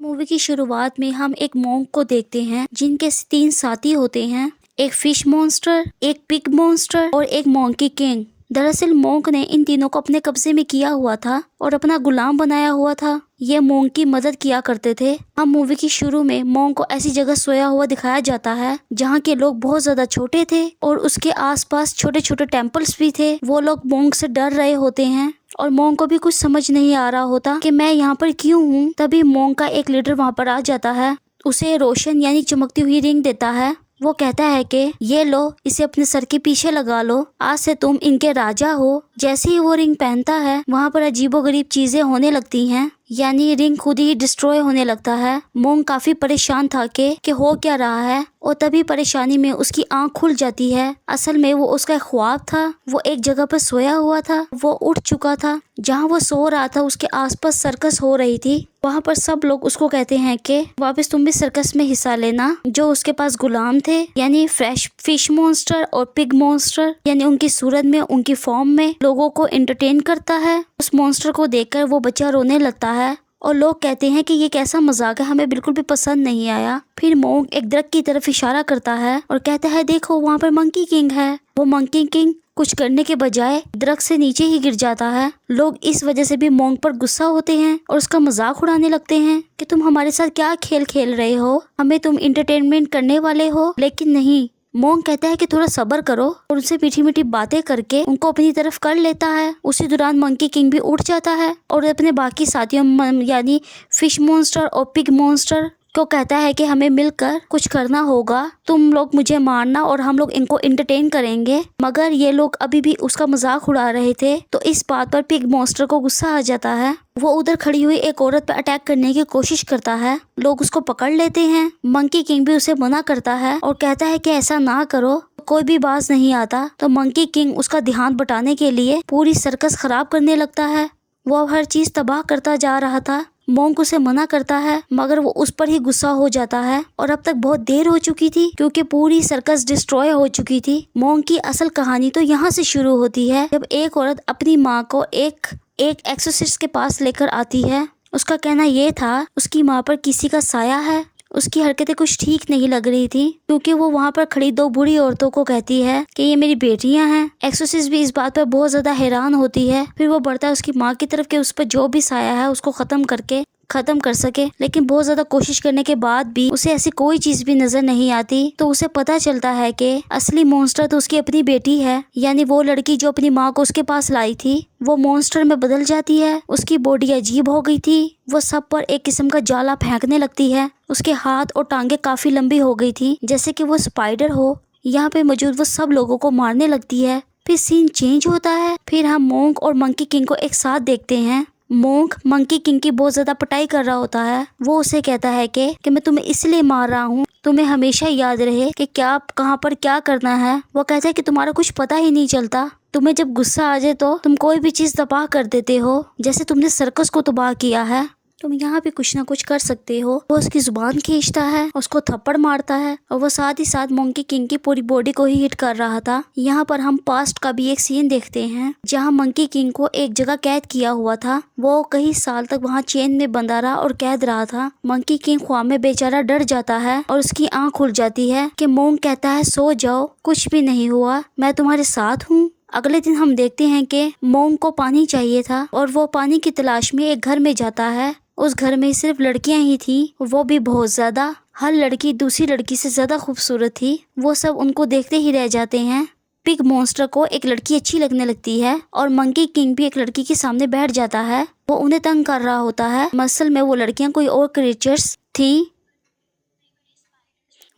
Movie की शुरुआत में हम एक मॉन्क को देखते हैं जिनके 3 साथी होते हैं, एक फिश मॉन्स्टर, एक पिग मॉन्स्टर और एक मॉन्की किंग। दरअसल मॉन्क ने इन तीनों को अपने कब्जे में किया हुआ था और अपना गुलाम बनाया हुआ था। ये मॉन्क की मदद किया करते थे। हम मूवी की शुरू में मॉन्क को ऐसी जगह सोया हुआ दिखाया जाता है जहाँ के लोग बहुत ज्यादा छोटे थे और उसके आसपास छोटे छोटे टेम्पल्स भी थे। वो लोग मॉन्क से डर रहे होते हैं और मॉन्क को भी कुछ समझ नहीं आ रहा होता कि मैं यहाँ पर क्यों हूँ। तभी मॉन्क का एक लीडर वहाँ पर आ जाता है, उसे रोशन यानी चमकती हुई रिंग देता है। वो कहता है कि ये लो, इसे अपने सर के पीछे लगा लो, आज से तुम इनके राजा हो। जैसे ही वो रिंग पहनता है वहाँ पर अजीबोगरीब चीजें होने लगती हैं, यानी रिंग खुद ही डिस्ट्रॉय होने लगता है। मॉन्क काफी परेशान था कि हो क्या रहा है और तभी परेशानी में उसकी आंख खुल जाती है। असल में वो उसका एक ख्वाब था। वो एक जगह पर सोया हुआ था, वो उठ चुका था। जहाँ वो सो रहा था उसके आसपास सर्कस हो रही थी। वहाँ पर सब लोग उसको कहते हैं कि वापस तुम भी सर्कस में हिस्सा लेना। जो उसके पास गुलाम थे यानी फ्रेश फिश मॉन्स्टर और पिग मॉन्स्टर, यानी उनकी सूरत में, उनकी फॉर्म में लोगों को एंटरटेन करता है। उस मॉन्स्टर को देखकर वो बच्चा रोने लगता है और लोग कहते हैं कि ये कैसा मजाक है, हमें बिल्कुल भी पसंद नहीं आया। फिर मॉन्क एक दरख्त की तरफ इशारा करता है और कहता है देखो वहाँ पर मंकी किंग है। वो मंकी किंग कुछ करने के बजाय दरख्त से नीचे ही गिर जाता है। लोग इस वजह से भी मॉन्क पर गुस्सा होते हैं और उसका मजाक उड़ाने लगते हैं कि तुम हमारे साथ क्या खेल खेल रहे हो, हमें तुम इंटरटेनमेंट करने वाले हो। लेकिन नहीं, मॉन्क कहता है कि थोड़ा सब्र करो और उनसे मीठी मीठी बातें करके उनको अपनी तरफ कर लेता है। उसी दौरान मंकी किंग भी उठ जाता है और अपने बाकी साथियों यानी फिश मॉन्स्टर और पिग मॉन्स्टर को कहता है कि हमें मिलकर कुछ करना होगा, तुम लोग मुझे मारना और हम लोग इनको एंटरटेन करेंगे। मगर ये लोग अभी भी उसका मजाक उड़ा रहे थे, तो इस बात पर पिग मॉन्स्टर को गुस्सा आ जाता है। वो उधर खड़ी हुई एक औरत पर अटैक करने की कोशिश करता है। लोग उसको पकड़ लेते हैं। मंकी किंग भी उसे मना करता है और कहता है कि ऐसा ना करो, कोई भी बाज नहीं आता। तो मंकी किंग उसका ध्यान बटाने के लिए पूरी सर्कस खराब करने लगता है। वो हर चीज तबाह करता जा रहा था। मॉन्क उसे मना करता है मगर वो उस पर ही गुस्सा हो जाता है और अब तक बहुत देर हो चुकी थी क्योंकि पूरी सर्कस डिस्ट्रॉय हो चुकी थी। मॉन्क की असल कहानी तो यहाँ से शुरू होती है जब एक औरत अपनी माँ को एक एक्सोर्सिस्ट के पास लेकर आती है। उसका कहना ये था उसकी माँ पर किसी का साया है। उसकी हरकतें कुछ ठीक नहीं लग रही थी क्योंकि वो वहाँ पर खड़ी 2 बूढ़ी औरतों को कहती है कि ये मेरी बेटियां हैं। एक्सोर्सिस्ट भी इस बात पर बहुत ज्यादा हैरान होती है। फिर वो बढ़ता है उसकी माँ की तरफ कि उस पर जो भी साया है उसको खत्म कर सके, लेकिन बहुत ज्यादा कोशिश करने के बाद भी उसे ऐसी कोई चीज भी नजर नहीं आती। तो उसे पता चलता है कि असली मॉन्स्टर तो उसकी अपनी बेटी है, यानी वो लड़की जो अपनी माँ को उसके पास लाई थी वो मॉन्स्टर में बदल जाती है। उसकी बॉडी अजीब हो गई थी। वो सब पर एक किस्म का जाला फेंकने लगती है। उसके हाथ और टांगे काफी लंबी हो गई थी जैसे कि वो स्पाइडर हो। यहाँ पे मौजूद वो सब लोगों को मारने लगती है। फिर सीन चेंज होता है। फिर हम मॉन्क और मंकी किंग को एक साथ देखते हैं। मॉन्क मंकी किंग की बहुत ज्यादा पिटाई कर रहा होता है। वो उसे कहता है कि मैं तुम्हें इसलिए मार रहा हूँ, तुम्हें हमेशा याद रहे कि क्या कहाँ पर क्या करना है। वो कहता है कि तुम्हारा कुछ पता ही नहीं चलता, तुम्हें जब गुस्सा आ जाए तो तुम कोई भी चीज तबाह कर देते हो, जैसे तुमने सर्कस को तबाह किया है, तुम यहाँ पे कुछ ना कुछ कर सकते हो। वो उसकी जुबान खींचता है, उसको थप्पड़ मारता है और वो साथ ही साथ मंकी किंग की पूरी बॉडी को ही हिट कर रहा था। यहाँ पर हम पास्ट का भी एक सीन देखते हैं जहाँ मंकी किंग को एक जगह कैद किया हुआ था। वो कई साल तक वहाँ चेन में बंधा रहा और कैद रहा था। मंकी किंग ख्वाब में बेचारा डर जाता है और उसकी आँख खुल जाती है कि मॉन्क कहता है सो जाओ, कुछ भी नहीं हुआ, मैं तुम्हारे साथ हूँ। अगले दिन हम देखते हैं कि मॉन्क को पानी चाहिए था और वो पानी की तलाश में एक घर में जाता है। उस घर में सिर्फ लड़कियां ही थी, वो भी बहुत ज्यादा। हर लड़की दूसरी लड़की से ज्यादा खूबसूरत थी। वो सब उनको देखते ही रह जाते हैं। पिग मॉन्स्टर को एक लड़की अच्छी लगने लगती है और मंकी किंग भी एक लड़की के सामने बैठ जाता है। वो उन्हें तंग कर रहा होता है। असल में वो लड़कियां कोई और क्रिएचर्स थी।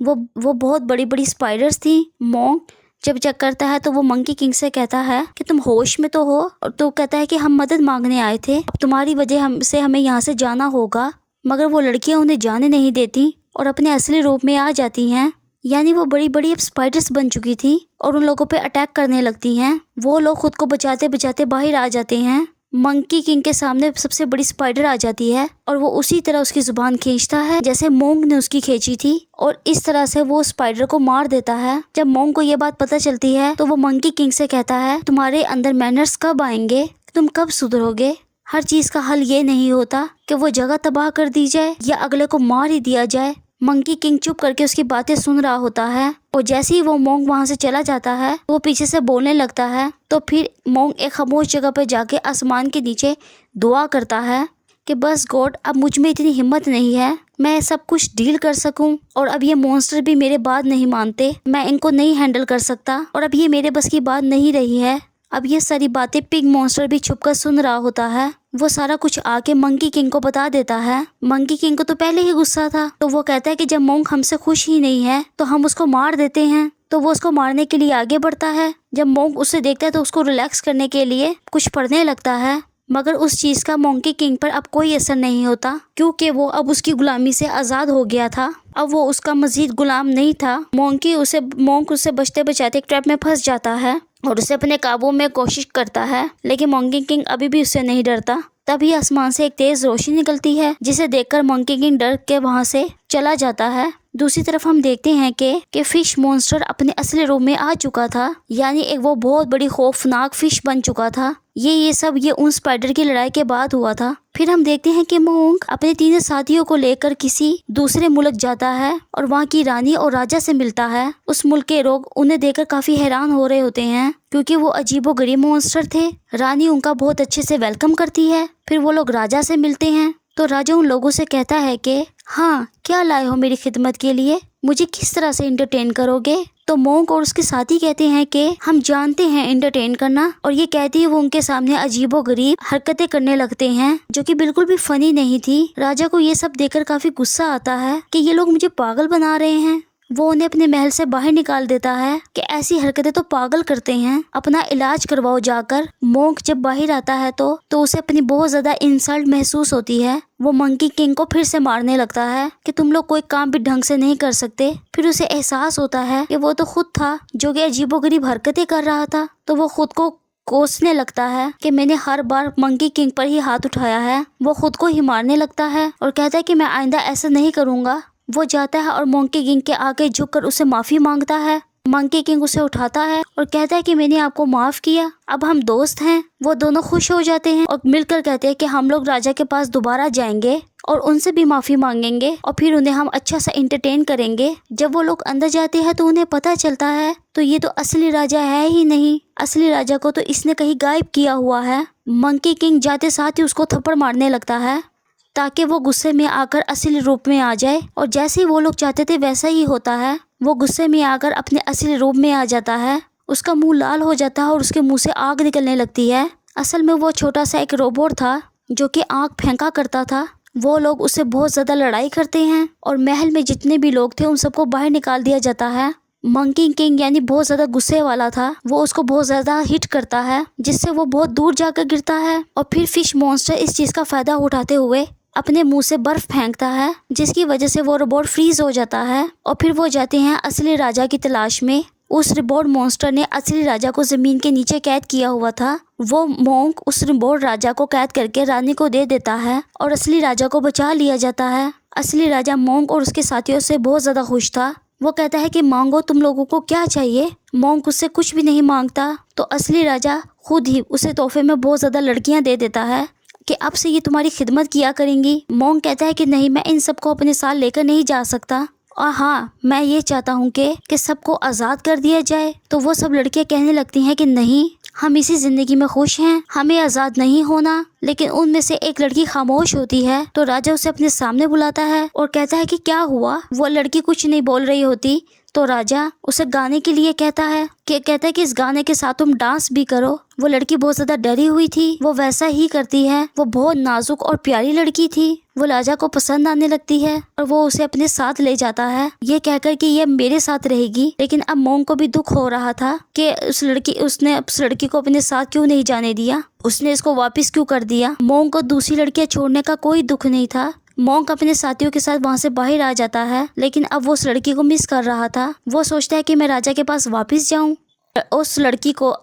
वो बहुत बड़ी बड़ी स्पाइडर्स थी। मॉन्क जब चेक करता है तो वो मंकी किंग से कहता है कि तुम होश में तो हो, और तो कहता है कि हम मदद मांगने आए थे, अब तुम्हारी वजह हमें यहाँ से जाना होगा। मगर वो लड़कियां उन्हें जाने नहीं देती और अपने असली रूप में आ जाती हैं, यानी वो बड़ी बड़ी अब स्पाइडर्स बन चुकी थी और उन लोगों पे अटैक करने लगती हैं। वो लोग खुद को बचाते बचाते बाहर आ जाते हैं। मंकी किंग के सामने सबसे बड़ी स्पाइडर आ जाती है और वो उसी तरह उसकी जुबान खींचता है जैसे मॉन्क ने उसकी खींची थी और इस तरह से वो स्पाइडर को मार देता है। जब मॉन्क को ये बात पता चलती है तो वो मंकी किंग से कहता है तुम्हारे अंदर मैनर्स कब आएंगे, तुम कब सुधरोगे। हर चीज का हल ये नहीं होता कि वो जगह तबाह कर दी जाए या अगले को मार ही दिया जाए। मंकी किंग चुप करके उसकी बातें सुन रहा होता है और जैसे ही वो मोंग वहां से चला जाता है वो पीछे से बोलने लगता है। तो फिर मोंग एक खामोश जगह पर जाके आसमान के नीचे दुआ करता है कि बस गॉड, अब मुझ में इतनी हिम्मत नहीं है मैं सब कुछ डील कर सकूं, और अब ये मॉन्स्टर भी मेरे बात नहीं मानते, मैं इनको नहीं हैंडल कर सकता और अब ये मेरे बस की बात नहीं रही है। अब ये सारी बातें पिग मॉन्स्टर भी छुपकर सुन रहा होता है। वो सारा कुछ आके मंकी किंग को बता देता है। मंकी किंग को तो पहले ही गुस्सा था, तो वो कहता है कि जब मोंग हमसे खुश ही नहीं है तो हम उसको मार देते हैं। तो वो उसको मारने के लिए आगे बढ़ता है। जब मोंग उसे देखता है तो उसको रिलैक्स करने के लिए कुछ पढ़ने लगता है, मगर उस चीज का मंकी किंग पर अब कोई असर नहीं होता, क्योंकि वो अब उसकी गुलामी से आजाद हो गया था। अब वो उसका मजीद गुलाम नहीं था। मोंग उसे बचते बचाते एक ट्रैप में फंस जाता है और उसे अपने काबू में कोशिश करता है, लेकिन मंकी किंग अभी भी उससे नहीं डरता। तभी आसमान से एक तेज रोशनी निकलती है, जिसे देखकर मंकी किंग डर के वहां से चला जाता है। दूसरी तरफ हम देखते हैं कि फिश मॉन्स्टर अपने असली रूप में आ चुका था, यानी एक वो बहुत बड़ी खौफनाक फिश बन चुका था। ये सब उन स्पाइडर की लड़ाई के बाद हुआ था। फिर हम देखते हैं कि मोंग अपने तीनों साथियों को लेकर किसी दूसरे मुल्क जाता है और वहाँ की रानी और राजा से मिलता है। उस मुल्क के लोग उन्हें देखकर काफी हैरान हो रहे होते हैं, क्योंकि वो अजीबोगरीब मॉन्स्टर थे। रानी उनका बहुत अच्छे से वेलकम करती है। फिर वो लोग राजा से मिलते हैं, तो राजा उन लोगों से कहता है कि हाँ, क्या लाए हो मेरी खिदमत के लिए, मुझे किस तरह से इंटरटेन करोगे। तो मोंग और उसके साथी कहते हैं कि हम जानते हैं इंटरटेन करना, और ये कहती है वो उनके सामने अजीबोगरीब हरकतें करने लगते हैं जो कि बिल्कुल भी फनी नहीं थी। राजा को ये सब देखकर काफी गुस्सा आता है कि ये लोग मुझे पागल बना रहे हैं। वो उन्हें अपने महल से बाहर निकाल देता है कि ऐसी हरकतें तो पागल करते हैं, अपना इलाज करवाओ जाकर। मोंग जब बाहर आता है तो उसे अपनी बहुत ज्यादा इंसल्ट महसूस होती है। वो मंकी किंग को फिर से मारने लगता है कि तुम लोग कोई काम भी ढंग से नहीं कर सकते। फिर उसे एहसास होता है कि वो तो खुद था जो कि अजीबोगरीब हरकतें कर रहा था, तो वो खुद को कोसने लगता है कि मैंने हर बार मंकी किंग पर ही हाथ उठाया है। वो खुद को ही मारने लगता है और कहता है कि मैं आइंदा ऐसा नहीं करूँगा। वो जाता है और मंकी किंग के आगे झुककर उसे माफी मांगता है। मंकी किंग उसे उठाता है और कहता है कि मैंने आपको माफ किया, अब हम दोस्त हैं। वो दोनों खुश हो जाते हैं और मिलकर कहते हैं कि हम लोग राजा के पास दोबारा जाएंगे और उनसे भी माफी मांगेंगे और फिर उन्हें हम अच्छा सा एंटरटेन करेंगे। जब वो लोग अंदर जाते हैं तो उन्हें पता चलता है तो ये तो असली राजा है ही नहीं, असली राजा को तो इसने कहीं गायब किया हुआ है। मंकी किंग जाते साथ ही उसको थप्पड़ मारने लगता है ताकि वो गुस्से में आकर असली रूप में आ जाए, और जैसे ही वो लोग चाहते थे वैसा ही होता है। वो गुस्से में आकर अपने असली रूप में आ जाता है। उसका मुंह लाल हो जाता है और उसके मुंह से आग निकलने लगती है। असल में वो छोटा सा एक रोबोट था जो कि आग फेंका करता था। वो लोग उससे बहुत ज्यादा लड़ाई करते हैं और महल में जितने भी लोग थे उन सबको बाहर निकाल दिया जाता है। मंकी किंग यानी बहुत ज्यादा गुस्से वाला था, वो उसको बहुत ज्यादा हिट करता है जिससे वो बहुत दूर जाकर गिरता है। और फिर फिश मॉन्स्टर इस चीज का फायदा उठाते हुए अपने मुंह से बर्फ फेंकता है, जिसकी वजह से वो रोबोट फ्रीज हो जाता है। और फिर वो जाते हैं असली राजा की तलाश में। उस रोबोट मॉन्स्टर ने असली राजा को जमीन के नीचे कैद किया हुआ था। वो मोंग उस रोबोट राजा को कैद करके रानी को दे देता है और असली राजा को बचा लिया जाता है। असली राजा मोंग और उसके साथियों से बहुत ज्यादा खुश था। वो कहता है कि मांगो, तुम लोगों को क्या चाहिए। मोंग उससे कुछ भी नहीं मांगता, तो असली राजा खुद ही उसे तोहफे में बहुत ज्यादा लड़कियां दे देता है कि अब से ये तुम्हारी खिदमत किया करेंगी। मोंग कहता है कि नहीं, मैं इन सबको अपने साथ लेकर नहीं जा सकता, और हाँ, मैं ये चाहता हूँ कि सबको आज़ाद कर दिया जाए। तो वो सब लड़कियां कहने लगती हैं कि नहीं, हम इसी जिंदगी में खुश हैं, हमें आज़ाद नहीं होना। लेकिन उनमें से एक लड़की खामोश होती है, तो राजा उसे अपने सामने बुलाता है और कहता है कि क्या हुआ। वो लड़की कुछ नहीं बोल रही होती, तो राजा उसे गाने के लिए कहता है कि इस गाने के साथ तुम डांस भी करो। वो लड़की बहुत ज्यादा डरी हुई थी, वो वैसा ही करती है। वो बहुत नाजुक और प्यारी लड़की थी। वो राजा को पसंद आने लगती है और वो उसे अपने साथ ले जाता है, ये कहकर कि ये मेरे साथ रहेगी। लेकिन अब मोंग को भी दुख हो रहा था कि उसने उस लड़की को अपने साथ क्यों नहीं जाने दिया, उसने इसको वापस क्यों कर दिया। मोंग को दूसरी लड़कियां छोड़ने का कोई दुख नहीं था। मोंग अपने साथियों के साथ वहाँ से बाहर आ जाता है, लेकिन अब वो उस लड़की को मिस कर रहा था। वो सोचता है कि मैं राजा के पास वापस जाऊं, उस लड़की को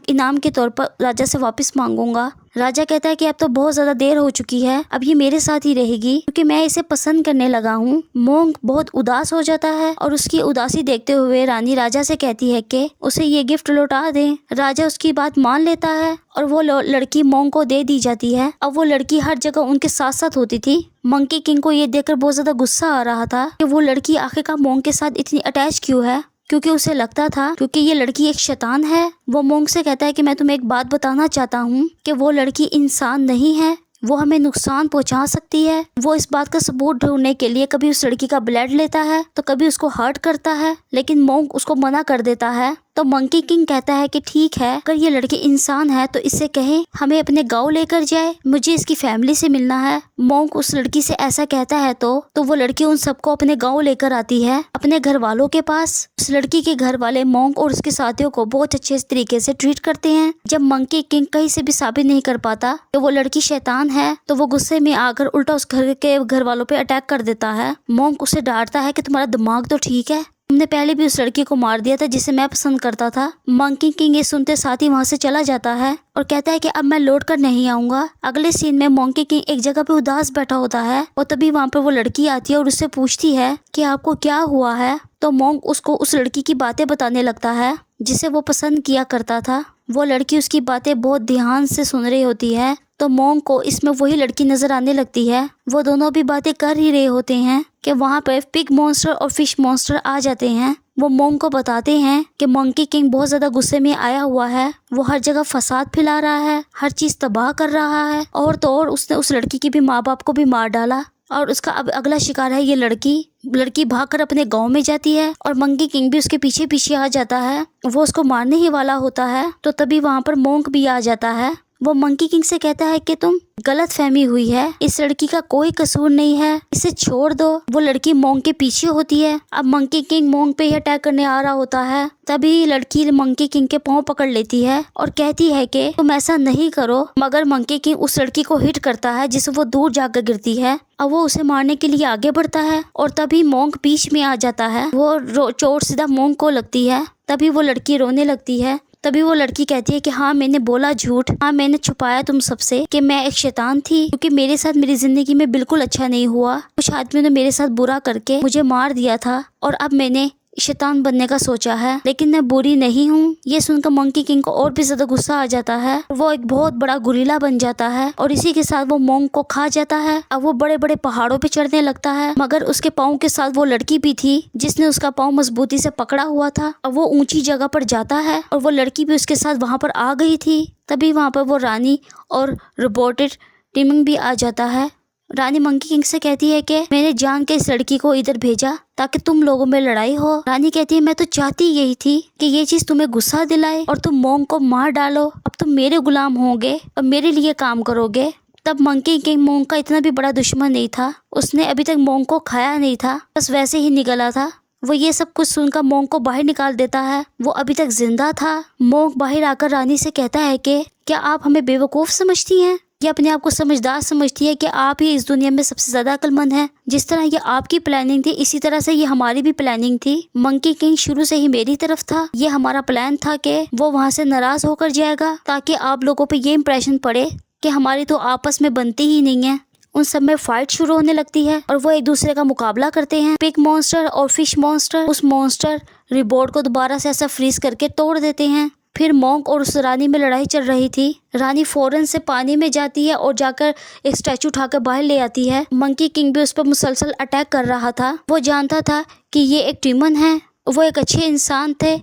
इनाम के तौर पर राजा से वापस मांगूंगा। राजा कहता है कि अब तो बहुत ज्यादा देर हो चुकी है, अब ये मेरे साथ ही रहेगी क्योंकि मैं इसे पसंद करने लगा हूँ। मोंक बहुत उदास हो जाता है और उसकी उदासी देखते हुए रानी राजा से कहती है कि उसे ये गिफ्ट लौटा दें। राजा उसकी बात मान लेता है और वो लड़की मोंक को दे दी जाती है। अब वो लड़की हर जगह उनके साथ साथ होती थी। मंकी किंग को ये देखकर बहुत ज्यादा गुस्सा आ रहा था कि वो लड़की आखिरकार मोंक के साथ इतनी अटैच क्यों है, क्योंकि उसे लगता था क्योंकि ये लड़की एक शैतान है। वो मोंक से कहता है कि मैं तुम्हें एक बात बताना चाहता हूँ कि वो लड़की इंसान नहीं है, वो हमें नुकसान पहुंचा सकती है। वो इस बात का सबूत ढूंढने के लिए कभी उस लड़की का ब्लड लेता है तो कभी उसको हर्ट करता है, लेकिन मोंक उसको मना कर देता है। तो मंकी किंग कहता है कि ठीक है, अगर ये लड़की इंसान है तो इससे कहें हमें अपने गांव लेकर जाए, मुझे इसकी फैमिली से मिलना है। मोंक उस लड़की से ऐसा कहता है तो वो लड़की उन सबको अपने गांव लेकर आती है, अपने घर वालों के पास। उस लड़की के घर वाले मोंक और उसके साथियों को बहुत अच्छे तरीके से ट्रीट करते हैं। जब मंकी किंग कहीं से भी साबित नहीं कर पाता कि वो लड़की शैतान है तो वो गुस्से में आकर उल्टा उस घर के घर वालों पे अटैक कर देता है। मोंक उसे डांटता है कि तुम्हारा दिमाग तो ठीक है, तुमने पहले भी उस लड़की को मार दिया था जिसे मैं पसंद करता था। मंकी किंग ये सुनते साथ ही वहाँ से चला जाता है और कहता है कि अब मैं लौट कर नहीं आऊंगा। अगले सीन में मंकी किंग एक जगह पे उदास बैठा होता है और तभी वहाँ पे वो लड़की आती है और उससे पूछती है कि आपको क्या हुआ है। तो मोंक उसको उस लड़की की बातें बताने लगता है जिसे वो पसंद किया करता था। वो लड़की उसकी बातें बहुत ध्यान से सुन रही होती है तो मोंक को इसमें वही लड़की नजर आने लगती है। वो दोनों भी बातें कर ही रहे होते हैं कि वहाँ पे पिग मॉन्स्टर और फिश मॉन्स्टर आ जाते हैं। वो मोंक को बताते हैं कि मंकी किंग बहुत ज्यादा गुस्से में आया हुआ है, वो हर जगह फसाद फैला रहा है, हर चीज तबाह कर रहा है और तो और उसने उस लड़की के भी माँ बाप को भी मार डाला और उसका अब अगला शिकार है ये लड़की भागकर अपने गांव में जाती है और मंकी किंग भी उसके पीछे पीछे आ जाता है। वो उसको मारने ही वाला होता है तो तभी वहाँ पर मोंक भी आ जाता है। वो मंकी किंग से कहता है कि तुम गलत फहमी हुई है, इस लड़की का कोई कसूर नहीं है, इसे छोड़ दो। वो लड़की मोंक के पीछे होती है। अब मंकी किंग मोंक पे ही अटैक करने आ रहा होता है, तभी लड़की मंकी किंग के पांव पकड़ लेती है और कहती है कि तुम ऐसा नहीं करो। मगर मंकी किंग उस लड़की को हिट करता है जिससे वो दूर जाकर गिरती है। अब वो उसे मारने के लिए आगे बढ़ता है और तभी मोंक बीच में आ जाता है। वो चोट सीधा मोंक को लगती है। तभी वो लड़की रोने लगती है। तभी वो लड़की कहती है कि हाँ मैंने बोला झूठ, हाँ मैंने छुपाया तुम सबसे कि मैं एक शैतान थी, क्योंकि मेरे साथ मेरी जिंदगी में बिल्कुल अच्छा नहीं हुआ। कुछ आदमियों ने मेरे साथ बुरा करके मुझे मार दिया था और अब मैंने शैतान बनने का सोचा है, लेकिन मैं बुरी नहीं हूँ। ये सुनकर मंकी किंग को और भी ज्यादा गुस्सा आ जाता है। वो एक बहुत बड़ा गुरीला बन जाता है और इसी के साथ वो मोंक को खा जाता है। अब वो बड़े बड़े पहाड़ों पे चढ़ने लगता है, मगर उसके पाँव के साथ वो लड़की भी थी जिसने उसका पाँव मजबूती से पकड़ा हुआ था। अब वो ऊंची जगह पर जाता है और वो लड़की भी उसके साथ वहाँ पर आ गई थी। तभी वहाँ पर वो रानी और रोबोटेड टिमिंग भी आ जाता है। रानी मंकी किंग से कहती है कि मैंने जान के इस लड़की को इधर भेजा ताकि तुम लोगों में लड़ाई हो। रानी कहती है मैं तो चाहती यही थी कि ये चीज तुम्हें गुस्सा दिलाए और तुम मोंक को मार डालो। अब तुम मेरे गुलाम होगे और मेरे लिए काम करोगे। तब मंकी किंग मोंक का इतना भी बड़ा दुश्मन नहीं था, उसने अभी तक मोंक को खाया नहीं था, बस वैसे ही निकला था। वो ये सब कुछ सुनकर मोंक को बाहर निकाल देता है। वो अभी तक जिंदा था। मोंक बाहर आकर रानी से कहता है कि क्या आप हमें बेवकूफ समझती हैं या अपने आप को समझदार समझती है कि आप ही इस दुनिया में सबसे ज्यादा अक्लमंद हैं। जिस तरह ये आपकी प्लानिंग थी इसी तरह से ये हमारी भी प्लानिंग थी। मंकी किंग शुरू से ही मेरी तरफ था। ये हमारा प्लान था कि वो वहाँ से नाराज होकर जाएगा ताकि आप लोगों पे ये इम्प्रेशन पड़े कि हमारी तो आपस में बनती ही नहीं है। उन सब में फाइट शुरू होने लगती है और वो एक दूसरे का मुकाबला करते हैं। पिग मॉन्स्टर और फिश मॉन्स्टर उस मॉन्स्टर रिबोर्ड को दोबारा से ऐसा फ्रीज करके तोड़ देते हैं। फिर मोंक और उस रानी में लड़ाई चल रही थी। रानी फौरन से पानी में जाती है और जाकर एक स्टैचू उठाकर बाहर ले आती है। मंकी किंग भी उस पर मुसलसल अटैक कर रहा था। वो जानता था कि ये एक डीमन है, वो एक अच्छे इंसान थे,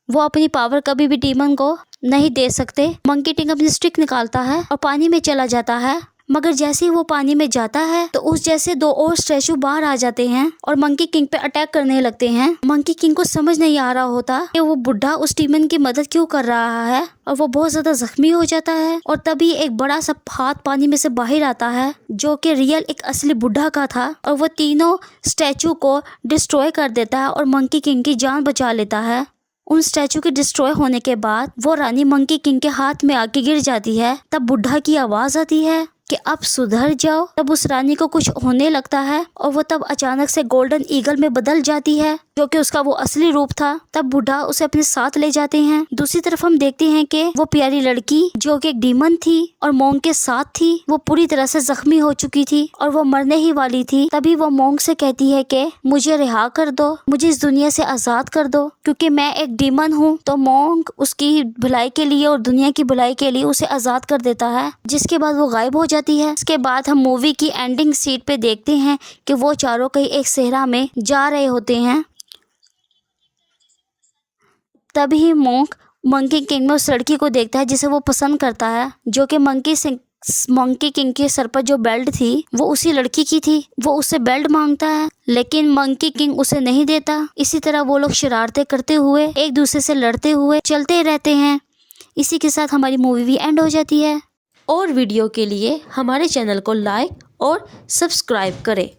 वो अपनी पावर कभी भी डीमन को नहीं दे सकते। मंकी किंग अपनी स्टिक निकालता है और पानी में चला जाता है, मगर जैसे ही वो पानी में जाता है तो उस जैसे दो और स्टैचू बाहर आ जाते हैं और मंकी किंग पे अटैक करने लगते हैं। मंकी किंग को समझ नहीं आ रहा होता कि वो बुढ़ा उस डीमन की मदद क्यों कर रहा है और वो बहुत ज्यादा जख्मी हो जाता है। और तभी एक बड़ा सा हाथ पानी में से बाहर आता है जो कि रियल एक असली बुढ़ा का था और वो तीनों स्टैचू को डिस्ट्रॉय कर देता है और मंकी किंग की जान बचा लेता है। उन स्टैचू के डिस्ट्रॉय होने के बाद वो रानी मंकी किंग के हाथ में आके गिर जाती है। तब बुढ़ा की आवाज आती है कि अब सुधर जाओ। तब उस रानी को कुछ होने लगता है और वो तब अचानक से गोल्डन ईगल में बदल जाती है, जो कि उसका वो असली रूप था। तब बुढ़ा उसे अपने साथ ले जाते हैं। दूसरी तरफ हम देखते हैं कि वो प्यारी लड़की जो कि एक डीमन थी और मोंग के साथ थी, वो पूरी तरह से जख्मी हो चुकी थी और वो मरने ही वाली थी। तभी वो मोंग से कहती है कि मुझे रिहा कर दो, मुझे इस दुनिया से आजाद कर दो, क्योंकि मैं एक डीमन हूँ। तो मोंग उसकी भलाई के लिए और दुनिया की भलाई के लिए उसे आजाद कर देता है, जिसके बाद वो गायब हो जाती है। इसके बाद हम मूवी की एंडिंग सीट पे देखते हैं कि वो चारों कहीं एक सहरा में जा रहे होते हैं। तभी मोंग मंकी किंग में उस लड़की को देखता है जिसे वो पसंद करता है, जो कि मंकी किंग के सर पर जो बेल्ट थी वो उसी लड़की की थी। वो उससे बेल्ट मांगता है, लेकिन मंकी किंग उसे नहीं देता। इसी तरह वो लोग शरारतें करते हुए एक दूसरे से लड़ते हुए चलते रहते हैं। इसी के साथ हमारी मूवी भी एंड हो जाती है। और वीडियो के लिए हमारे चैनल को लाइक और सब्सक्राइब करें।